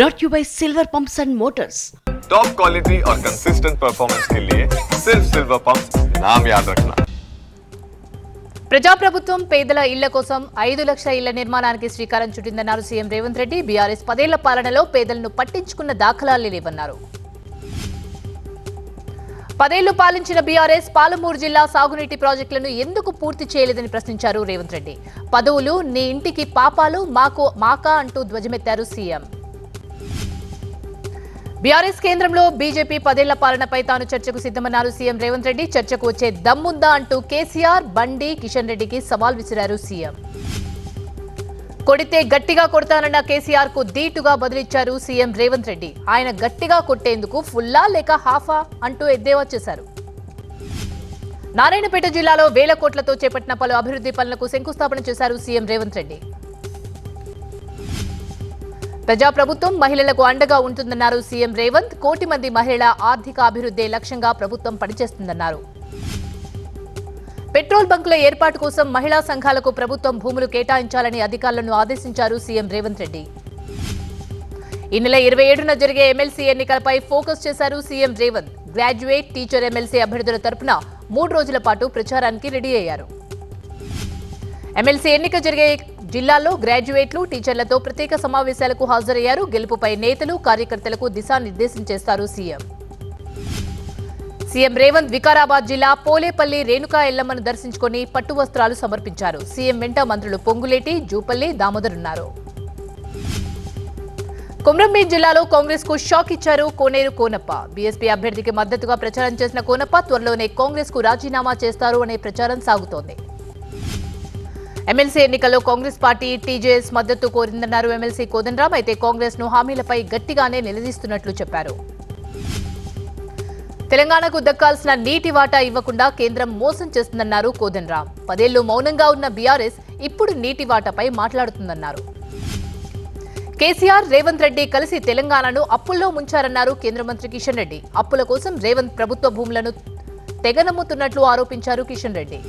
brought to you by Silver Pumps and Motors. Top quality और consistent performance के लिए सिर्फ सिल्वर पंप्स नाम याद रखना. ప్రజాప్రభుత్వం పేదల ఇళ్ల కోసం 5 లక్షల ఇళ్ల నిర్మాణానికి శ్రీకారం చుట్టిందన్నారు సీఎం రేవంత్ రెడ్డి. బీఆర్ఎస్ 10 ఏళ్ల పాలనలో పేదలను పట్టించుకున్న దాఖలాలు లేవన్నారు. 10 ఏళ్లు పాలించిన బీఆర్ఎస్ పాలమూరు జిల్లా సాగునీటి ప్రాజెక్టులను ఎందుకు పూర్తి చేయలేదని ప్రశ్నించారు రేవంత్ రెడ్డి. పదవులు నీ ఇంటికి పాపాలు మాకా అంటూ ధ్వజమెత్తారు సీఎం. బీఆర్ఎస్ కేంద్రంలో బీజేపీ 10 ఏళ్ల పాలనపై తాను చర్చకు సిద్ధమన్నారు సీఎం రేవంత్ రెడ్డి. చర్చకు వచ్చే దమ్ముందా అంటూ కేసీఆర్, బండి, కిషన్ రెడ్డికి సవాల్ విసిరారు సీఎం. కొడితే గట్టిగా కొడతానన్న కేసీఆర్ కు ధీటుగా బదులిచ్చారు సీఎం రేవంత్ రెడ్డి. ఆయన గట్టిగా కొట్టేందుకు ఫుల్లా లేక హాఫా అంటూ ఎద్దేవా చేశారు. నారాయణపేట జిల్లాలో వేల కోట్లతో చేపట్టిన పలు అభివృద్ధి పనులకు శంకుస్థాపన చేశారు సీఎం రేవంత్ రెడ్డి. ప్రజాప్రభుత్వం మహిళలకు అండగా ఉంటుందన్నారు సీఎం రేవంత్. 1 కోటి మంది మహిళల ఆర్థిక అభివృద్ధి లక్ష్యంగా ప్రభుత్వం పనిచేస్తుందన్నారు. పెట్రోల్ బంకుల ఏర్పాటు కోసం మహిళా సంఘాలకు ప్రభుత్వం భూములు కేటాయించాలని అధికారులను ఆదేశించారు సీఎం రేవంత్ రెడ్డి. ఈ నెల 27న జరిగే ఎమ్మెల్సీ ఎన్నికలపై ఫోకస్ చేశారు CM Revanth. Graduate, teacher MLC అభ్యర్థుల తరపున 3 రోజుల పాటు ప్రచారానికి రెడీ అయ్యారు. ఎమ్మెల్సీ ఎన్నిక జరిగే జిల్లాల్లో గ్రాడ్యుయేట్లు, టీచర్లతో ప్రత్యేక సమావేశాలకు హాజరయ్యారు. గెలుపుపై నేతలు, కార్యకర్తలకు దిశానిర్దేశం చేస్తారు సీఎం. సీఎం రేవంత్ వికారాబాద్ జిల్లా పోలేపల్లి రేణుకా ఎల్లమ్మను దర్శించుకుని పట్టు వస్త్రాలు సమర్పించారు. సీఎం వెంట మంత్రులు పొంగులేటి, జూపల్లి, దామోదర్ ఉన్నారు. కొమరంభీం జిల్లాలో కాంగ్రెస్ కు షాక్ ఇచ్చారు కోనేరు కోనప్ప. బీఎస్పీ అభ్యర్థికి మద్దతుగా ప్రచారం చేసిన కోనప్ప త్వరలోనే కాంగ్రెస్ కు రాజీనామా చేస్తారు అనే ప్రచారం సాగుతోంది. ఎమ్మెల్సీ ఎన్నికల్లో కాంగ్రెస్ పార్టీ టీజేఎస్ మద్దతు కోరిందన్నారు ఎమ్మెల్సీ కోదండరాం. అయితే కాంగ్రెస్ ను హామీలపై గట్టిగానే నిలదీస్తున్నట్లు చెప్పారు. తెలంగాణకు దక్కాల్సిన నీటి వాటా ఇవ్వకుండా కేంద్రం మోసం చేస్తుందన్నారు కోదండరాం. 10 ఏళ్లు మౌనంగా ఉన్న బీఆర్ఎస్ ఇప్పుడు నీటి వాటాపై మాట్లాడుతుందన్నారు. కేసీఆర్, రేవంత్ రెడ్డి కలిసి తెలంగాణను అప్పుల్లో ముంచారన్నారు కేంద్ర మంత్రి కిషన్ రెడ్డి. అప్పుల కోసం రేవంత్ ప్రభుత్వ భూములను తెగనమ్ముతున్నట్లు ఆరోపించారు కిషన్ రెడ్డి.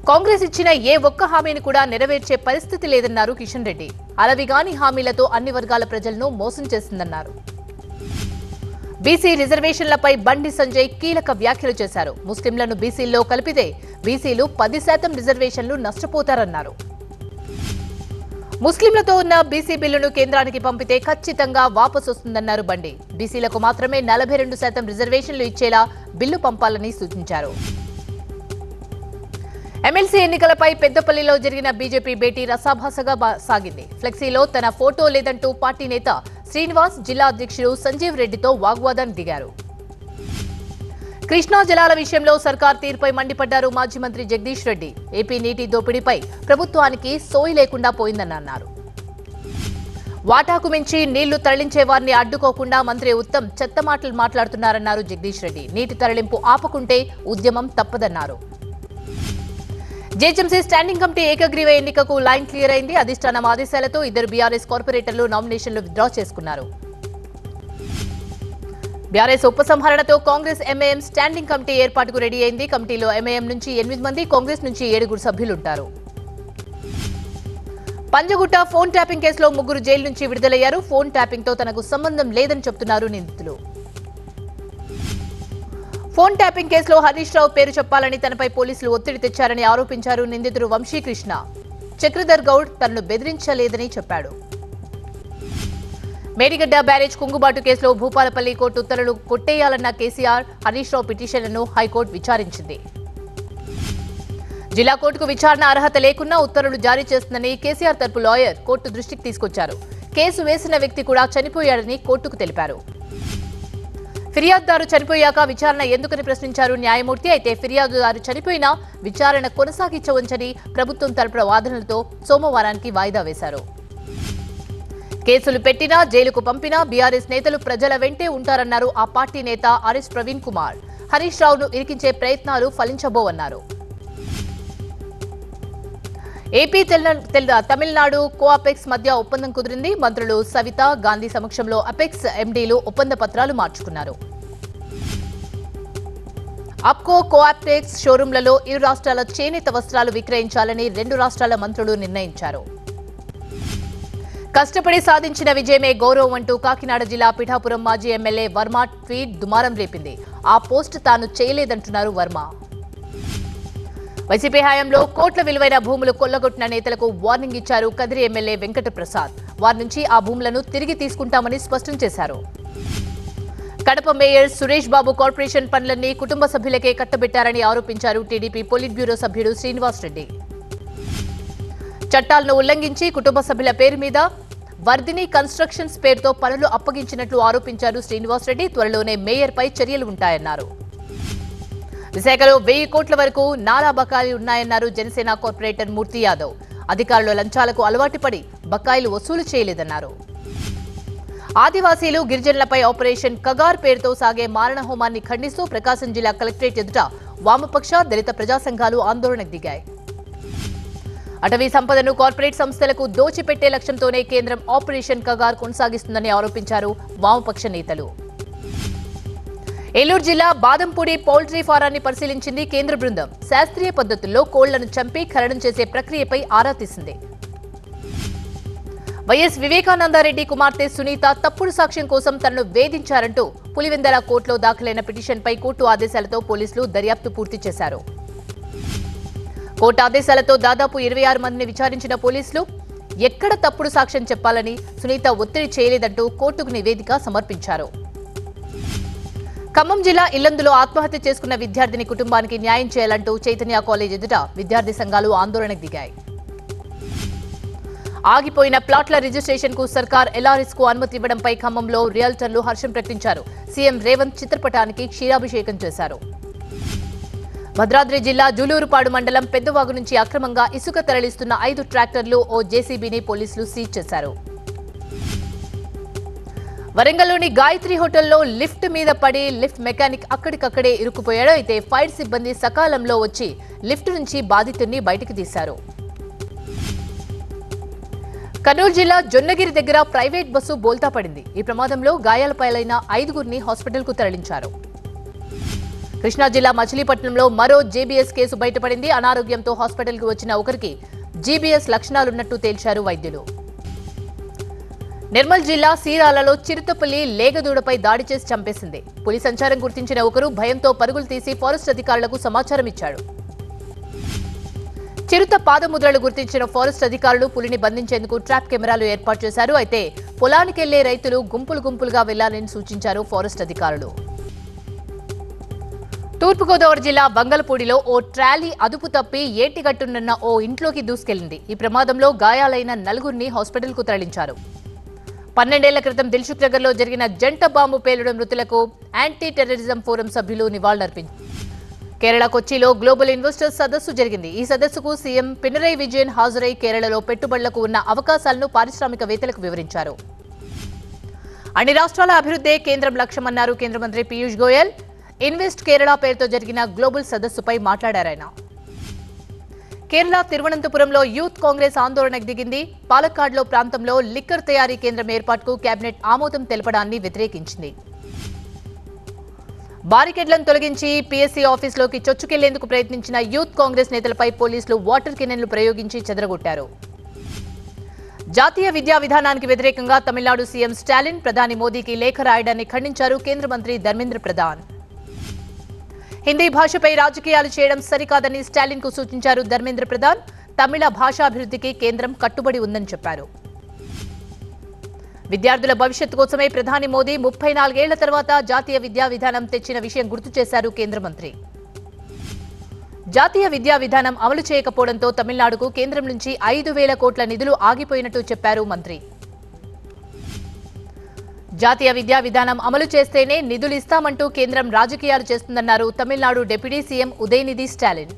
కాంగ్రెస్ ఇచ్చిన ఏ ఒక్క హామీని కూడా నెరవేర్చే పరిస్థితి లేదన్నారు కిషన్ రెడ్డి. అలవిగాని హామీలతో అన్ని వర్గాల ప్రజలను మోసం చేసిందన్నారు. బీసీ రిజర్వేషన్లపై బండి సంజయ్ కీలక వ్యాఖ్యలు చేశారు. ముస్లింలను బీసీల్లో కలిపితే బీసీలు 10% రిజర్వేషన్లు నష్టపోతారన్నారు. ముస్లింలతో ఉన్న బీసీ బిల్లును కేంద్రానికి పంపితే ఖచ్చితంగా వాపసు వస్తుందన్నారు బండి. బీసీలకు మాత్రమే 42% రిజర్వేషన్లు ఇచ్చేలా బిల్లు పంపాలని సూచించారు. ఎమ్మెల్సీ ఎన్నికలపై పెద్దపల్లిలో జరిగిన బీజేపీ భేటీ రసాభాసగా సాగింది. ఫ్లెక్సీలో తన ఫోటో లేదంటూ పార్టీ నేత శ్రీనివాస్ జిల్లా అధ్యక్షుడు సంజీవ్ రెడ్డితో వాగ్వాదానికి దిగారు. కృష్ణా జలాల విషయంలో సర్కార్ తీరుపై మండిపడ్డారు మాజీ మంత్రి జగదీష్ రెడ్డి. ఏపీ నీటి దోపిడీపై ప్రభుత్వానికి సోయి లేకుండా పోయిందని అన్నారు. వాటాకు మించి నీళ్లు తరలించే వారిని అడ్డుకోకుండా మంత్రి ఉత్తమ్ చెత్త మాటలు మాట్లాడుతున్నారన్నారు జగదీష్ రెడ్డి. నీటి తరలింపు ఆపకుంటే ఉద్యమం తప్పదన్నారు. జేహెచ్ఎంసీ స్టాండింగ్ కమిటీ ఏకగ్రీవ ఎన్నికకు లైన్ క్లియర్ అయింది. అధిష్టానం ఆదేశాలతో 2 బీఆర్ఎస్ కార్పొరేటర్లు నామినేషన్లు విత్డ్రా చేసుకున్నారు. బీఆర్ఎస్ ఉపసంహరణతో కాంగ్రెస్ ఎంఐఎం స్టాండింగ్ కమిటీ ఏర్పాటుకు రెడీ అయింది. కమిటీలో ఎంఐఎం నుంచి 8 మంది, కాంగ్రెస్ నుంచి 7 సభ్యులుంటారు. పంజగుట్ట ఫోన్ ట్యాపింగ్ కేసులో 3 జైలు నుంచి విడుదలయ్యారు. ఫోన్ ట్యాపింగ్ తో తనకు సంబంధం లేదని చెప్తున్నారు నిందితులు. ఫోన్ ట్యాపింగ్ కేసులో హరీష్ రావు పేరు చెప్పాలని తనపై పోలీసులు ఒత్తిడి తెచ్చారని ఆరోపించారు నిందితుడు వంశీకృష్ణ. చక్రధర్ గౌడ్ తనను బెదిరించలేదని చెప్పాడు. మేడిగడ్డ బ్యారేజ్ కుంగుబాటు కేసులో భూపాలపల్లి కోర్టు ఉత్తర్వులు కొట్టేయాలన్న కేసీఆర్, హరీష్ రావు పిటిషన్లను హైకోర్టు విచారించింది. జిల్లా కోర్టుకు విచారణ అర్హత లేకున్నా ఉత్తర్వులు జారీ చేస్తుందని కేసీఆర్ తరపు లాయర్ కోర్టు దృష్టికి తీసుకొచ్చారు. కేసు వేసిన వ్యక్తి కూడా చనిపోయాడని కోర్టుకు తెలిపారు. ఫిర్యాదుదారు చనిపోయాక విచారణ ఎందుకని ప్రశ్నించారు న్యాయమూర్తి. అయితే ఫిర్యాదుదారు చనిపోయినా విచారణ కొనసాగించవచ్చని ప్రభుత్వం తరపున వాదనలతో సోమవారానికి వాయిదా వేశారు. కేసులు పెట్టినా జైలుకు పంపినా బీఆర్ఎస్ నేతలు ప్రజల వెంటే ఉంటారన్నారు ఆ పార్టీ నేత ఆర్ఎస్ ప్రవీణ్ కుమార్. హరీష్ రావును ఇరికించే ప్రయత్నాలు ఫలించబోవన్నారు. ఏపీ తమిళనాడు కోఆపెక్స్ మధ్య ఒప్పందం కుదిరింది. మంత్రులు సవిత, గాంధీ సమక్షంలో అపెక్స్ ఎండీలు ఒప్పంద పత్రాలు మార్చుకున్నారు. అప్కో కోఆప్టెక్స్ షోరూంలలో 2 రాష్ట్రాల చేనేత వస్త్రాలు విక్రయించాలని 2 రాష్ట్రాల మంత్రులు నిర్ణయించారు. కష్టపడి సాధించిన విజయమే గౌరవం అంటూ కాకినాడ జిల్లా పిఠాపురం మాజీ ఎమ్మెల్యే వర్మ ట్వీట్ దుమారం రేపింది. ఆ పోస్ట్ తాను చేయలేదంటున్నారు వర్మ. వైసీపీ హయాంలో కోట్ల విలువైన భూములు కొల్లగొట్టిన నేతలకు వార్నింగ్ ఇచ్చారు కదిరి ఎమ్మెల్యే వెంకట ప్రసాద్. వారి నుంచి ఆ భూములను తిరిగి తీసుకుంటామని స్పష్టం చేశారు. కడప మేయర్ సురేష్ బాబు కార్పొరేషన్ పనులన్నీ కుటుంబ సభ్యులకే కట్టబెట్టారని ఆరోపించారు టీడీపీ పొలిట్ బ్యూరో సభ్యుడు శ్రీనివాస్ రెడ్డి. చట్టాలను ఉల్లంఘించి కుటుంబ సభ్యుల పేరు మీద వర్ధిని కన్స్ట్రక్షన్స్ పేరుతో పనులు అప్పగించినట్లు ఆరోపించారు శ్రీనివాస్ రెడ్డి. త్వరలోనే మేయర్పై చర్యలు ఉంటాయన్నారు. విశాఖలో 1000 కోట్ల వరకు నాలా బకాయిలు ఉన్నాయన్నారు జనసేన కార్పొరేటర్ మూర్తి యాదవ్. అధికారులు లంచాలకు అలవాటు పడి బకాయిలు వసూలు చేయలేదన్నారు. ఆదివాసీలు గిరిజనులపై ఆపరేషన్ కగార్ పేరుతో సాగే మారణ హోమాన్ని ఖండిస్తూ ప్రకాశం జిల్లా కలెక్టరేట్ ఎదుట వామపక్ష దళిత ప్రజా సంఘాలు ఆందోళనకు దిగాయి. అటవీ సంపదను కార్పొరేట్ సంస్థలకు దోచిపెట్టే లక్ష్యంతోనే కేంద్రం ఆపరేషన్ కగార్ కొనసాగిస్తుందని ఆరోపించారు వామపక్ష నేతలు. ఏలూరు జిల్లా బాదంపూడి పౌల్ట్రీ ఫారాన్ని పరిశీలించింది కేంద్ర బృందం. శాస్త్రీయ పద్ధతుల్లో కోళ్లను చంపి ఖననం చేసే ప్రక్రియపై ఆరా తీసింది. వైఎస్ వివేకానందరెడ్డి కుమార్తె సునీత తప్పుడు సాక్ష్యం కోసం తనను వేధించారంటూ పులివెందల కోర్టులో దాఖలైన పిటిషన్పై కోర్టు ఆదేశాలతో పోలీసులు దర్యాప్తు పూర్తి చేశారు. కోర్టు ఆదేశాలతో దాదాపు 26 మందిని విచారించిన పోలీసులు ఎక్కడ తప్పుడు సాక్ష్యం చెప్పాలని సునీత ఒత్తిడి చేయలేదంటూ కోర్టుకు నివేదిక సమర్పించారు. ఖమ్మం జిల్లా ఇల్లందులో ఆత్మహత్య చేసుకున్న విద్యార్థిని కుటుంబానికి న్యాయం చేయాలంటూ చైతన్య కాలేజ్ ఎదుట విద్యార్థి సంఘాలు ఆందోళనకు దిగాయి. ఆగిపోయిన ప్లాట్ల రిజిస్ట్రేషన్ కు సర్కార్ ఎల్ఆర్ఎస్ కు అనుమతి ఇవ్వడంపై ఖమ్మంలో రియల్టర్లు హర్షం ప్రకటించారు. సీఎం రేవంత్ చిత్రపటానికి క్షీరాభిషేకం చేశారు. భద్రాద్రి జిల్లా జూలూరుపాడు మండలం పెద్దవాగు నుంచి అక్రమంగా ఇసుక తరలిస్తున్న 5 ట్రాక్టర్లు ఓ జేసీబీని పోలీసులు సీజ్ చేశారు. వరంగల్లోని గాయత్రి హోటల్లో లిఫ్ట్ మీద పడి లిఫ్ట్ మెకానిక్ అక్కడికక్కడే ఇరుక్కుపోయాడు. అయితే ఫైర్ సిబ్బంది సకాలంలో వచ్చి లిఫ్ట్ నుంచి బాధితుడిని బయటకు తీశారు. కర్నూలు జిల్లా జొన్నగిరి దగ్గర ప్రైవేట్ బస్సు బోల్తా పడింది. ఈ ప్రమాదంలో గాయాలపాలైన 5గురిని హాస్పిటల్కు తరలించారు. కృష్ణా జిల్లా మచిలీపట్నంలో మరో జేబీఎస్ కేసు బయటపడింది. అనారోగ్యంతో హాస్పిటల్కు వచ్చిన ఒకరికి జీబీఎస్ లక్షణాలున్నట్టు తేల్చారు వైద్యులు. నిర్మల్ జిల్లా సీరాలలో చిరుతపులి లేగదూడపై దాడి చేసి చంపేసింది. పులి సంచారం గుర్తించిన ఒకరు భయంతో పరుగులు తీసి ఫారెస్ట్ అధికారులకు సమాచారం ఇచ్చాడు. చిరుత పాదముద్రలు గుర్తించిన ఫారెస్ట్ అధికారులు పులిని బంధించేందుకు ట్రాప్ కెమెరాలు ఏర్పాటు చేశారు. అయితే పొలానికెళ్లే రైతులు గుంపులుగా వెళ్లాలని సూచించారు ఫారెస్ట్ అధికారులు. తూర్పుగోదావరి జిల్లా బంగళపూడిలో ఓ ట్రాలీ అదుపు తప్పి ఏటిగట్టునున్న ఓ ఇంట్లోకి దూసుకెళ్లింది. ఈ ప్రమాదంలో గాయాలైన 4గురిని హాస్పిటల్కు తరలించారు. 12 ఏళ్ల క్రితం దిల్సుఖ్ నగర్లో జరిగిన జంట బాంబు పేలుడు మృతులకు యాంటీ టెర్రరిజం ఫోరం సభ్యులు నివాళులర్పించారు. కేరళ కొచ్చిలో గ్లోబల్ ఇన్వెస్టర్స్ సదస్సు జరిగింది. ఈ సదస్సుకు సీఎం పినరయి విజయన్ హాజరై కేరళలో పెట్టుబడులకు ఉన్న అవకాశాలను పారిశ్రామికవేత్తలకు వివరించారు. అన్ని రాష్ట్రాల అభివృద్ధే కేంద్రం లక్ష్యమన్నారు కేంద్ర మంత్రి పీయూష్ గోయల్. ఇన్వెస్ట్ కేరళ పేరుతో జరిగిన గ్లోబల్ సదస్సుపై మాట్లాడారాయన. కేరళ తిరువనంతపురంలో యూత్ కాంగ్రెస్ ఆందోళనకు దిగింది. పాలక్కాడ్లో ప్రాంతంలో లిక్కర్ తయారీ కేంద్రం ఏర్పాటుకు కేబినెట్ ఆమోదం తెలపడాన్ని వ్యతిరేకించింది. బారికేడ్లను తొలగించి పీఎస్సీ ఆఫీసులోకి చొచ్చుకెళ్లేందుకు ప్రయత్నించిన యూత్ కాంగ్రెస్ నేతలపై పోలీసులు వాటర్ కెనెన్లు ప్రయోగించి చెదరగొట్టారు. జాతీయ విద్యా విధానానికి వ్యతిరేకంగా తమిళనాడు సీఎం స్టాలిన్ ప్రధాని మోదీకి లేఖ రాయడాన్ని ఖండించారు కేంద్ర మంత్రి ధర్మేంద్ర ప్రధాన్. హిందీ భాషపై రాజకీయాలు చేయడం సరికాదని స్టాలిన్ కు సూచించారు ధర్మేంద్ర ప్రధాన్. తమిళ భాషాభివృద్ధికి కేంద్రం కట్టుబడి ఉందని చెప్పారు. విద్యార్థుల భవిష్యత్తు కోసమే ప్రధాని మోదీ 34 ఏళ్ల తర్వాత జాతీయ విద్యా విధానం తెచ్చిన విషయం గుర్తు చేశారు కేంద్ర మంత్రి. జాతీయ విద్యా విధానం అమలు చేయకపోవడంతో తమిళనాడుకు కేంద్రం నుంచి 5,000 కోట్ల నిధులు ఆగిపోయినట్టు చెప్పారు మంత్రి. జాతీయ విద్యా విధానం అమలు చేస్తేనే నిధులు ఇస్తామంటూ కేంద్రం రాజకీయాలు చేస్తుందన్నారు తమిళనాడు డిప్యూటీ సీఎం ఉదయనిధి స్టాలిన్.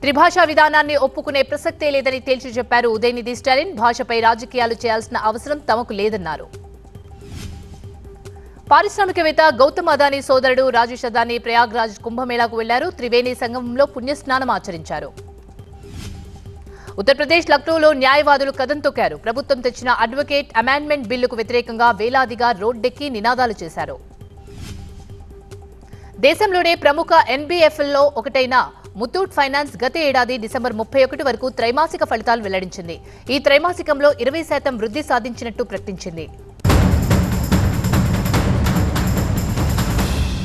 త్రిభాషా విధానాన్ని ఒప్పుకునే ప్రసక్తే లేదని తేల్చి చెప్పారు ఉదయనిధి స్టాలిన్. భాషపై రాజకీయాలు చేయాల్సిన అవసరం తమకు లేదన్నారు. పారిశ్రామికవేత్త గౌతమ్ అదానీ సోదరుడు రాజేష్ అదానీ ప్రయాగ్రాజ్ కుంభమేళాకు వెళ్లారు. త్రివేణి సంగమంలో పుణ్యస్నానం ఆచరించారు. ఉత్తరప్రదేశ్ లక్నోలో న్యాయవాదులు కదం తొక్కారు. ప్రభుత్వం తెచ్చిన అడ్వకేట్ అమెండ్మెంట్ బిల్లుకు వ్యతిరేకంగా వేలాదిగా రోడ్డెక్కి నినాదాలు చేశారు. దేశంలోనే ప్రముఖ ఎన్బీఎఫ్ఎల్లో ఒకటైన ముతూట్ ఫైనాన్స్ గత ఏడాది డిసెంబర్ 31 వరకు త్రైమాసిక ఫలితాలు వెల్లడించింది. ఈ త్రైమాసికంలో 20% వృద్ధి సాధించినట్టు ప్రకటించింది.